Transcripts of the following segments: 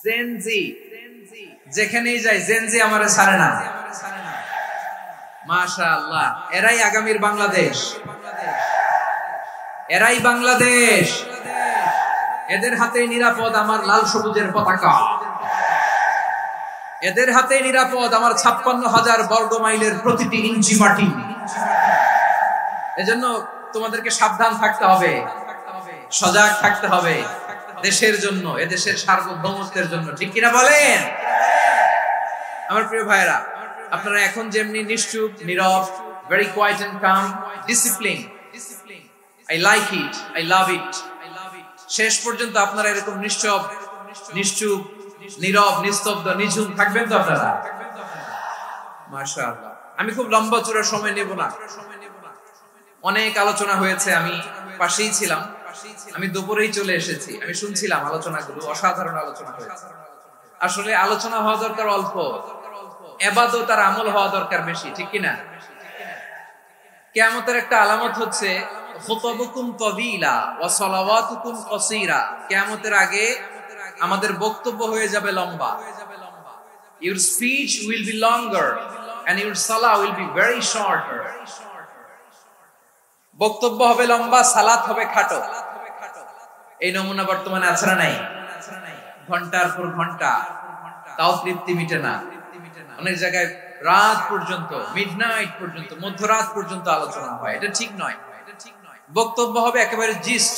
Gen Z যেখানেই যায় Gen Z আমারে ছাড়ে না। মাশাআল্লাহ, এরাই আগামীর বাংলাদেশ, এরাই বাংলাদেশ। এদের হাতে নিরাপদ আমার লাল সবুজের পতাকা, এদের হাতে নিরাপদ আমার 56,000 বর্গ মাইলের প্রতিটি ইঞ্চি মাটি। এজন্য তোমাদেরকে সাবধান থাকতে হবে, সজাগ থাকতে হবে দেশের জন্য, এদেশের সার্বভৌমত্বের জন্য। ঠিক কিনা বলেন? আমার প্রিয় ভাইরা, আপনারা এখন যেমনি নিশ্চুপ, নীরব, very quiet and calm, discipline, I like it, I love it, শেষ পর্যন্ত আপনারা এরকম নিশ্চুপ, নীরব, নিস্তব্ধ, নিঝুম থাকবেন তো আপনারা? মাশাআল্লাহ। আমি খুব লম্বা চূড়া সময় নেব না, অনেক আলোচনা হয়েছে, আমি পাশেই ছিলাম, আমি দুপুরেই চলে এসেছি, আমি শুনছিলাম আলোচনাগুলো, অসাধারণ আলোচনা হয়েছে। আসলে আলোচনা হওয়া দরকার অল্প, ইবাদত আর আমল হওয়া দরকার বেশি। ঠিক কিনা? কিয়ামতের একটা আলামত হচ্ছে খুতুবুকুম তাওয়িলা ওয়া সালাওয়াতুকুম কাসীরা। কিয়ামতের আগে আমাদের বক্তব্য হয়ে যাবে লম্বা। Your speech will be longer and your salah will be very shorter. বক্তব্য হবে লম্বা, সালাত হবে খাটো। এই নমুনা বর্তমানে আছে না নাই? ঘন্টার পর ঘন্টা, তাও তৃপ্তি মিটে না। অনেক জায়গায় রাত পর্যন্ত, মিডনাইট পর্যন্ত, মধ্যরাত পর্যন্ত আলোচনা হয়। এটা ঠিক নয়। বক্তব্য হবে একেবারে gist,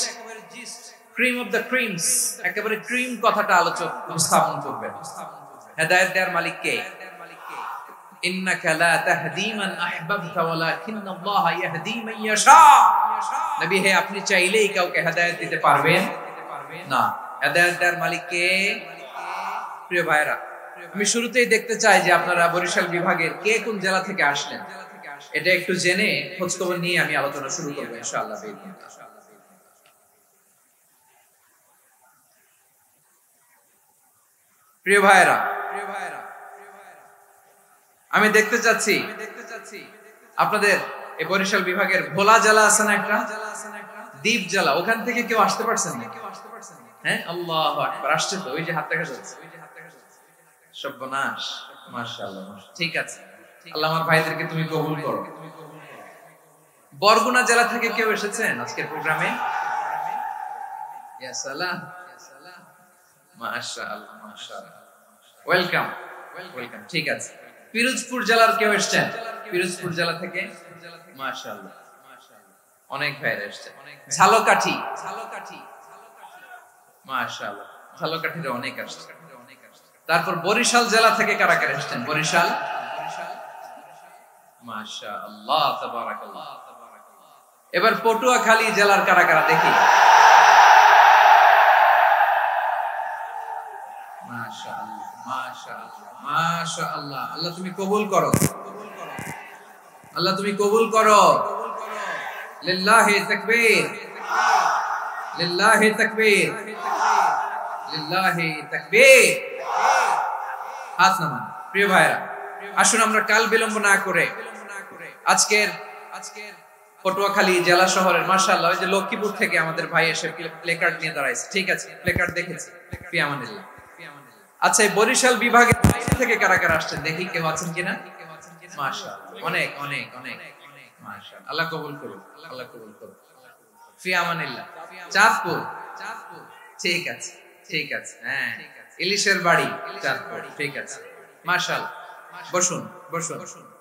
cream of the creams, একেবারে ক্রিম কথাটা আলোচক উপস্থাপন করবেন। হেদায়েত দেওয়ার মালিক কে? ইন্নাকা লা তাহদি মান আহবাবতা ওয়ালাকিন্নাল্লাহা ইয়াহদি মান ইয়াশা। নবী হে, আপনি চাইলেই কাউকে হেদায়েত দিতে পারবেন না। হেদায়েত দেওয়ার মালিক কে? প্রিয় ভাইরা, আমি শুরুতেই দেখতে চাই যে আপনারা বরিশাল বিভাগের কে কোন জেলা থেকে আসলেন, এটা একটু জেনে খোঁজখবর নিয়ে আমি আলোচনা শুরু করব ইনশাআল্লাহ। প্রিয় ভাইরা, আমি দেখতে চাচ্ছি আপনাদের এই বরিশাল বিভাগের ভোলা জেলা আছে না একটা, দ্বীপ জেলা, ওখান থেকে কেউ আসতে পারছেন না? হ্যাঁ, আল্লাহু আকবার, আসছে তো, ওই যে হাত দেখা যাচ্ছে। সর্বনাশ, মাশাআল্লাহ, ঠিক আছে। আল্লাহ আমার ভাইদেরকে তুমি কবুল করো। বরগুনা জেলা থেকে কেউ এসেছেন আজকের প্রোগ্রামে? ইয়া সালাম, মাশাআল্লাহ, মাশাআল্লাহ, ওয়েলকাম, ওয়েলকাম, ঠিক আছে। পিরোজপুর জেলার কেউ এসেছেন? পিরোজপুর জেলা থেকে মাশাআল্লাহ, অনেক ভাইরা এসেছেন। ঝালকাঠি, মাশাআল্লাহ, ঝালকাঠির অনেক আসছে। তারপর বরিশাল জেলা থেকে কারা কারা এসেছেন? বরিশাল, মাশাআল্লাহ, তাবারাকাল্লাহ। এবার পটুয়াখালী জেলার কারা কারা দেখি? মাশাআল্লাহ, মাশাআল্লাহ, মাশাআল্লাহ। আল্লাহ তুমি কবুল করো, আল্লাহ তুমি কবুল করো। লিল্লাহি তাকবীর, লিল্লাহি তাকবীর, লিল্লাহি তাকবীর। হাত নামান। প্রিয় ভাইরা, আসুন আমরা কাল বিলম্ব না করে আজকের পটুয়াখালী জেলা শহরের, মাশাআল্লাহ, ওই যে লক্ষ্মীপুর থেকে আমাদের ভাই এসে প্লেকার্ড নিয়ে দাঁড়াইছে। ঠিক আছে, প্লেকার্ড দেখেছি, ফি আমানিল্লাহ। আচ্ছা, বরিশাল বিভাগের বাইরে থেকে কারা কারা আসছেন দেখি, কেউ আছেন কিনা? মাশাআল্লাহ, অনেক অনেক অনেক, মাশাআল্লাহ, আল্লাহ কবুল করুন, আল্লাহ কবুল করুন, ফি আমানিল্লাহ। চাঁদপুর, ঠিক আছে, ঠিক আছে, হ্যাঁ, ইলিশের বাড়ি চাঁদপুর, ঠিক আছে, মাশাআল্লাহ। বসুন, বসুন।